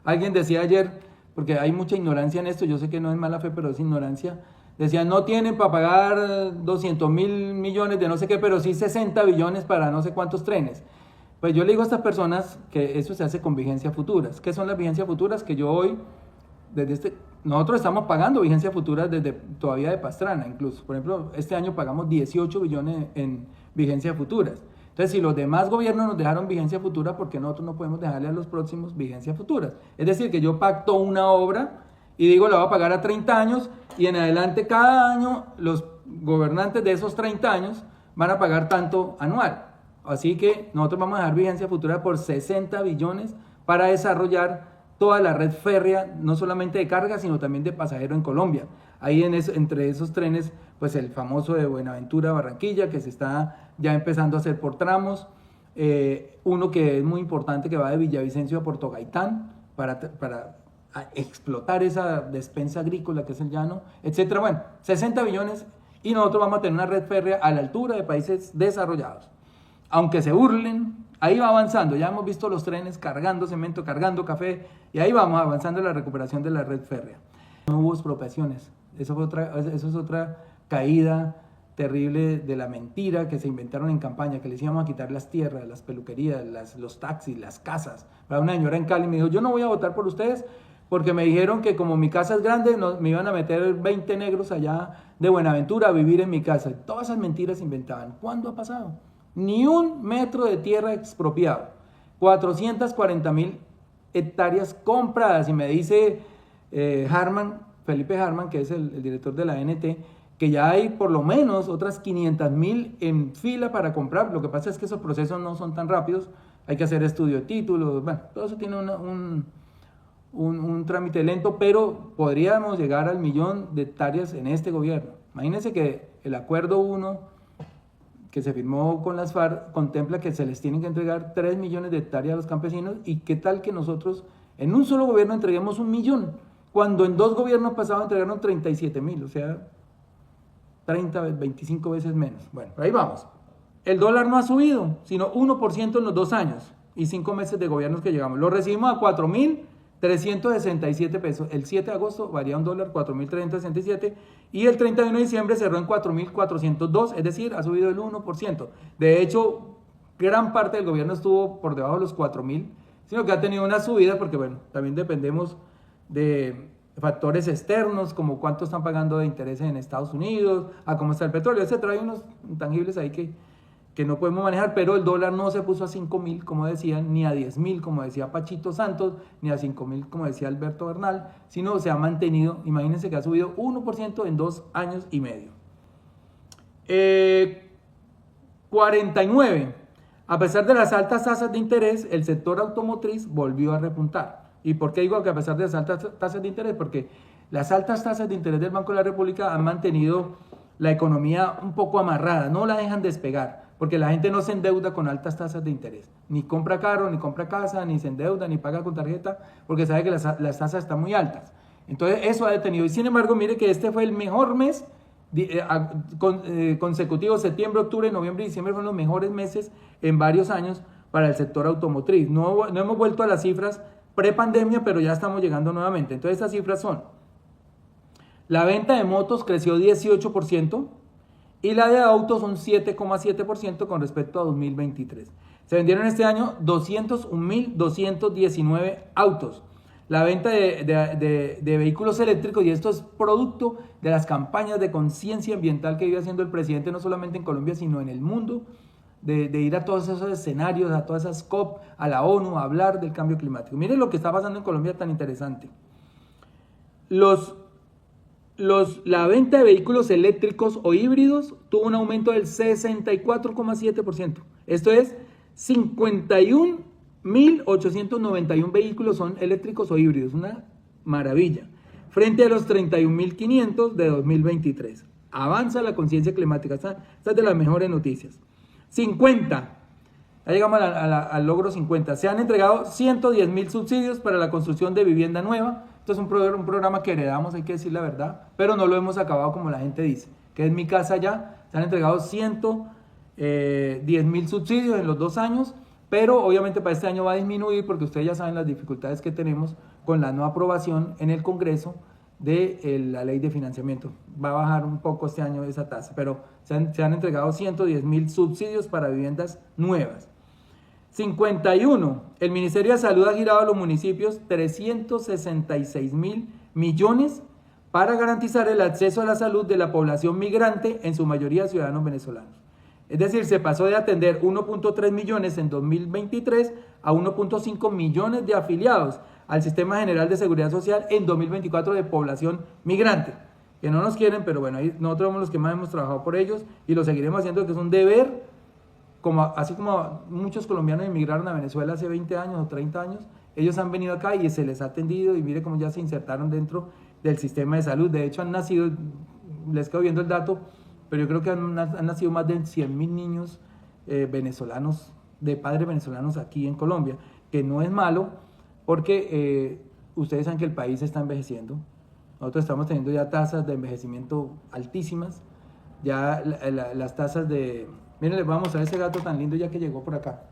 Alguien decía ayer, porque hay mucha ignorancia en esto, yo sé que no es mala fe, pero es ignorancia. Decían, no tienen para pagar 200.000 millones de no sé qué, pero sí 60 billones para no sé cuántos trenes. Pues yo le digo a estas personas que eso se hace con vigencias futuras. ¿Qué son las vigencias futuras? Que yo hoy, nosotros estamos pagando vigencias futuras desde todavía de Pastrana, incluso. Por ejemplo, este año pagamos 18 billones en vigencias futuras. Entonces, si los demás gobiernos nos dejaron vigencia futura, ¿por qué nosotros no podemos dejarle a los próximos vigencias futuras? Es decir, que yo pacto una obra y digo, la voy a pagar a 30 años y en adelante cada año los gobernantes de esos 30 años van a pagar tanto anual. Así que nosotros vamos a dejar vigencia futura por 60 billones para desarrollar toda la red férrea, no solamente de carga, sino también de pasajero en Colombia. Ahí entre esos trenes, pues el famoso de Buenaventura a Barranquilla, que se está ya empezando a hacer por tramos. Uno que es muy importante, que va de Villavicencio a Puerto Gaitán, para explotar esa despensa agrícola que es el llano, etcétera. Bueno, 60 billones y nosotros vamos a tener una red férrea a la altura de países desarrollados. Aunque se burlen, ahí va avanzando. Ya hemos visto los trenes cargando cemento, cargando café, y ahí vamos avanzando en la recuperación de la red férrea. No hubo expropiaciones. Eso es otra caída terrible de la mentira que se inventaron en campaña, que les íbamos a quitar las tierras, las peluquerías, los taxis, las casas. Una señora en Cali me dijo, yo no voy a votar por ustedes porque me dijeron que como mi casa es grande, me iban a meter 20 negros allá de Buenaventura a vivir en mi casa. Todas esas mentiras se inventaban. ¿Cuándo ha pasado? Ni un metro de tierra expropiado. 440.000 hectáreas compradas. Y me dice Felipe Harman, que es el director de la NT, que ya hay por lo menos otras 500.000 en fila para comprar. Lo que pasa es que esos procesos no son tan rápidos. Hay que hacer estudio de títulos. Bueno, todo eso tiene un trámite lento, pero podríamos llegar al 1.000.000 de hectáreas en este gobierno. Imagínense que el acuerdo 1 que se firmó con las FARC contempla que se les tienen que entregar 3 millones de hectáreas a los campesinos, y qué tal que nosotros en un solo gobierno entreguemos 1.000.000, cuando en 2 gobiernos pasados entregaron 37.000, o sea, 25 veces menos. Bueno, ahí vamos. El dólar no ha subido, sino 1% en los 2 años y 5 meses de gobiernos que llegamos. Lo recibimos a 4.367 pesos. El 7 de agosto varía un dólar, 4.367, y el 31 de diciembre cerró en 4.402, es decir, ha subido el 1%. De hecho, gran parte del gobierno estuvo por debajo de los 4.000, sino que ha tenido una subida porque, bueno, también dependemos de factores externos, como cuánto están pagando de intereses en Estados Unidos, a cómo está el petróleo, etcétera. Hay unos intangibles ahí que no podemos manejar, pero el dólar no se puso a 5.000, como decían, ni a 10.000, como decía Pachito Santos, ni a 5.000, como decía Alberto Bernal, sino se ha mantenido. Imagínense que ha subido 1% en 2 años y medio. 49. A pesar de las altas tasas de interés, el sector automotriz volvió a repuntar. ¿Y por qué digo que a pesar de las altas tasas de interés? Porque las altas tasas de interés del Banco de la República han mantenido la economía un poco amarrada, no la dejan despegar, porque la gente no se endeuda con altas tasas de interés, ni compra carro, ni compra casa, ni se endeuda, ni paga con tarjeta, porque sabe que las tasas están muy altas. Entonces eso ha detenido. Y sin embargo, mire que este fue el mejor mes consecutivo. Septiembre, octubre, noviembre y diciembre fueron los mejores meses en varios años para el sector automotriz. No hemos vuelto a las cifras pre-pandemia, pero ya estamos llegando nuevamente. Entonces estas cifras son: la venta de motos creció 18% y la de autos un 7,7% con respecto a 2023. Se vendieron este año 201.219 autos. La venta de vehículos eléctricos, y esto es producto de las campañas de conciencia ambiental que vive haciendo el presidente, no solamente en Colombia, sino en el mundo, de ir a todos esos escenarios, a todas esas COP, a la ONU, a hablar del cambio climático. Miren lo que está pasando en Colombia tan interesante. La venta de vehículos eléctricos o híbridos tuvo un aumento del 64,7%. Esto es 51.891 vehículos son eléctricos o híbridos, una maravilla, frente a los 31.500 de 2023. Avanza la conciencia climática, esta es de las mejores noticias. 50, ya llegamos al logro 50. Se han entregado 110.000 subsidios para la construcción de vivienda nueva. Esto es un programa que heredamos, hay que decir la verdad, pero no lo hemos acabado como la gente dice, que es mi casa ya. Se han entregado 110.000 subsidios en los 2 años pero obviamente para este año va a disminuir porque ustedes ya saben las dificultades que tenemos con la no aprobación en el Congreso de la ley de financiamiento. Va a bajar un poco este año esa tasa, pero se han entregado 110.000 subsidios para viviendas nuevas. 51. El Ministerio de Salud ha girado a los municipios 366.000 millones para garantizar el acceso a la salud de la población migrante, en su mayoría ciudadanos venezolanos. Es decir, se pasó de atender 1.3 millones en 2023 a 1.5 millones de afiliados al Sistema General de Seguridad Social en 2024 de población migrante, que no nos quieren, pero bueno, ahí nosotros somos los que más hemos trabajado por ellos y lo seguiremos haciendo, que es un deber, así como muchos colombianos emigraron a Venezuela hace 20 años o 30 años, ellos han venido acá y se les ha atendido y mire cómo ya se insertaron dentro del sistema de salud. De hecho han nacido, les quedo viendo el dato, pero yo creo que han nacido más de 100.000 niños venezolanos, de padres venezolanos aquí en Colombia, que no es malo porque ustedes saben que el país está envejeciendo. Nosotros estamos teniendo ya tasas de envejecimiento altísimas, ya las tasas de... Miren, les voy a mostrar ese gato tan lindo ya que llegó por acá.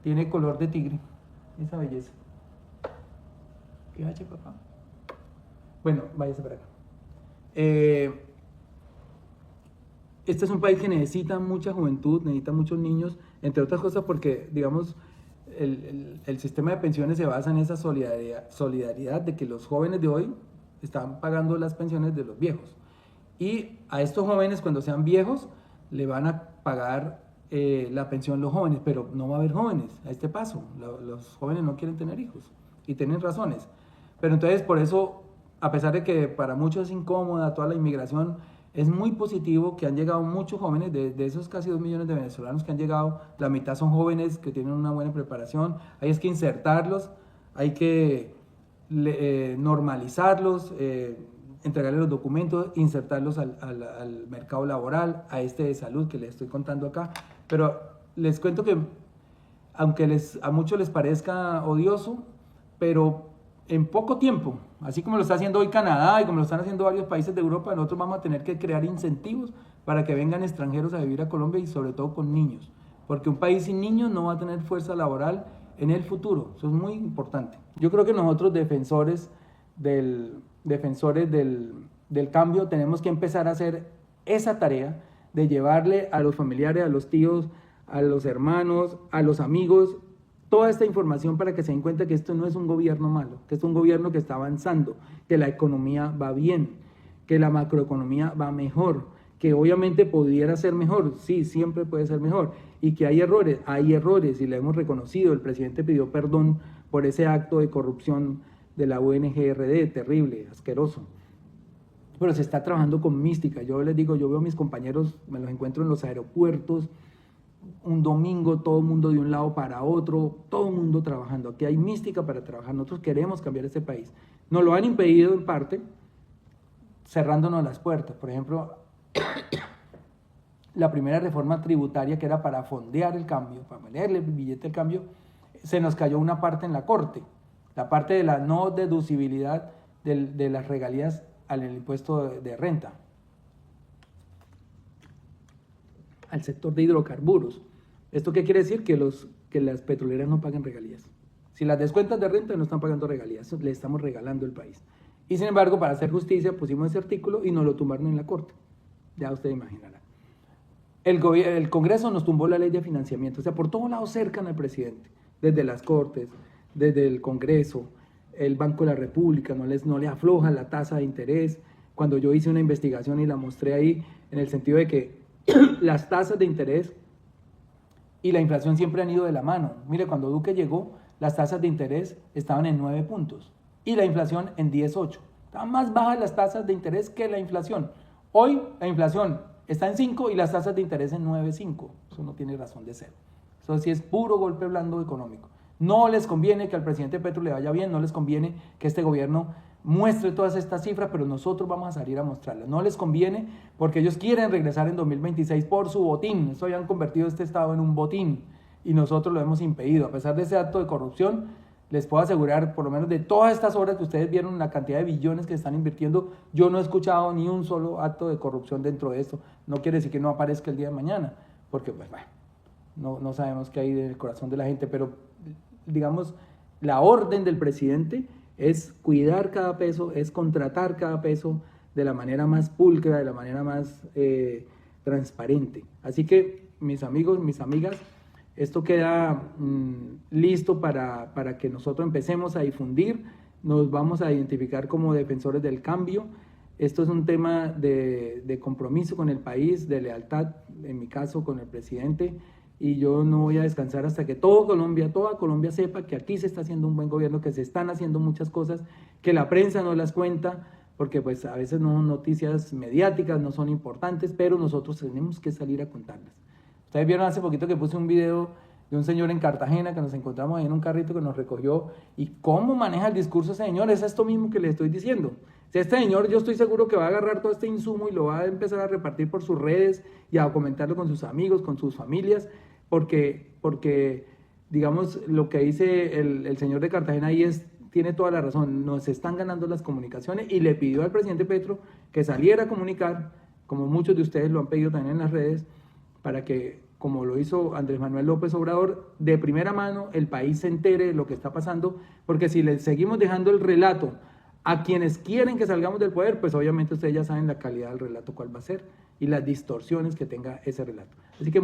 Tiene color de tigre, esa belleza. ¿Qué hace, papá? Bueno, váyase para acá. Este es un país que necesita mucha juventud, necesita muchos niños, entre otras cosas porque, digamos, el sistema de pensiones se basa en esa solidaridad de que los jóvenes de hoy están pagando las pensiones de los viejos. Y a estos jóvenes, cuando sean viejos, le van a pagar la pensión los jóvenes, pero no va a haber jóvenes a este paso. Los jóvenes no quieren tener hijos y tienen razones. Pero entonces, por eso, a pesar de que para muchos es incómoda toda la inmigración, es muy positivo que han llegado muchos jóvenes, de esos casi 2 millones de venezolanos que han llegado, la mitad son jóvenes que tienen una buena preparación. Hay que insertarlos, hay que normalizarlos, entregarles los documentos, insertarlos al mercado laboral, a este de salud que les estoy contando acá. Pero les cuento que, aunque a muchos les parezca odioso, pero en poco tiempo, así como lo está haciendo hoy Canadá y como lo están haciendo varios países de Europa, nosotros vamos a tener que crear incentivos para que vengan extranjeros a vivir a Colombia y sobre todo con niños, porque un país sin niños no va a tener fuerza laboral en el futuro. Eso es muy importante. Yo creo que nosotros, defensores del cambio, tenemos que empezar a hacer esa tarea de llevarle a los familiares, a los tíos, a los hermanos, a los amigos, toda esta información para que se den cuenta que esto no es un gobierno malo, que es un gobierno que está avanzando, que la economía va bien, que la macroeconomía va mejor, que obviamente pudiera ser mejor, sí, siempre puede ser mejor, y que hay errores y le hemos reconocido. El presidente pidió perdón por ese acto de corrupción de la UNGRD, terrible, asqueroso. Pero se está trabajando con mística. Yo les digo, yo veo a mis compañeros, me los encuentro en los aeropuertos, un domingo, todo el mundo de un lado para otro, todo el mundo trabajando. Aquí hay mística para trabajar. Nosotros queremos cambiar este país. Nos lo han impedido en parte, cerrándonos las puertas. Por ejemplo, la primera reforma tributaria, que era para fondear el cambio, para ponerle el billete del cambio, se nos cayó una parte en la Corte, la parte de la no deducibilidad de las regalías al impuesto de renta, al sector de hidrocarburos. ¿Esto qué quiere decir? Que las petroleras no pagan regalías. Si las descuentan de renta, no están pagando regalías, le estamos regalando el país. Y sin embargo, para hacer justicia, pusimos ese artículo y nos lo tumbaron en la Corte. Ya usted imaginará. El Congreso nos tumbó la ley de financiamiento. O sea, por todos lados cercan al presidente, desde las Cortes, desde el Congreso, el Banco de la República, no le afloja la tasa de interés. Cuando yo hice una investigación y la mostré ahí, en el sentido de que las tasas de interés y la inflación siempre han ido de la mano. Mire, cuando Duque llegó, las tasas de interés estaban en 9 puntos y la inflación en 10,8. Estaban más bajas las tasas de interés que la inflación. Hoy la inflación está en 5 y las tasas de interés en 9,5. Eso no tiene razón de ser. Eso sí es puro golpe blando económico. No les conviene que al presidente Petro le vaya bien, no les conviene que este gobierno muestre todas estas cifras, pero nosotros vamos a salir a mostrarlas. No les conviene porque ellos quieren regresar en 2026 por su botín. Eso ya han convertido este Estado en un botín y nosotros lo hemos impedido. A pesar de ese acto de corrupción, les puedo asegurar, por lo menos de todas estas obras que ustedes vieron, la cantidad de billones que están invirtiendo, yo no he escuchado ni un solo acto de corrupción dentro de esto. No quiere decir que no aparezca el día de mañana, porque pues bueno, no sabemos qué hay en el corazón de la gente, pero digamos, la orden del presidente es cuidar cada peso, es contratar cada peso de la manera más pulcra, de la manera más transparente. Así que, mis amigos, mis amigas, esto queda listo para que nosotros empecemos a difundir, nos vamos a identificar como defensores del cambio. Esto es un tema de compromiso con el país, de lealtad, en mi caso, con el presidente, y yo no voy a descansar hasta que toda Colombia sepa que aquí se está haciendo un buen gobierno, que se están haciendo muchas cosas, que la prensa no las cuenta, porque pues a veces no, noticias mediáticas no son importantes, pero nosotros tenemos que salir a contarlas. Ustedes vieron hace poquito que puse un video de un señor en Cartagena que nos encontramos ahí en un carrito que nos recogió, y cómo maneja el discurso ese señor, es esto mismo que le estoy diciendo. Si este señor, yo estoy seguro que va a agarrar todo este insumo y lo va a empezar a repartir por sus redes y a comentarlo con sus amigos, con sus familias, porque digamos, lo que dice el señor de Cartagena ahí tiene toda la razón, nos están ganando las comunicaciones, y le pidió al presidente Petro que saliera a comunicar, como muchos de ustedes lo han pedido también en las redes, para que, como lo hizo Andrés Manuel López Obrador, de primera mano el país se entere de lo que está pasando, porque si le seguimos dejando el relato a quienes quieren que salgamos del poder, pues obviamente ustedes ya saben la calidad del relato cuál va a ser y las distorsiones que tenga ese relato. Así que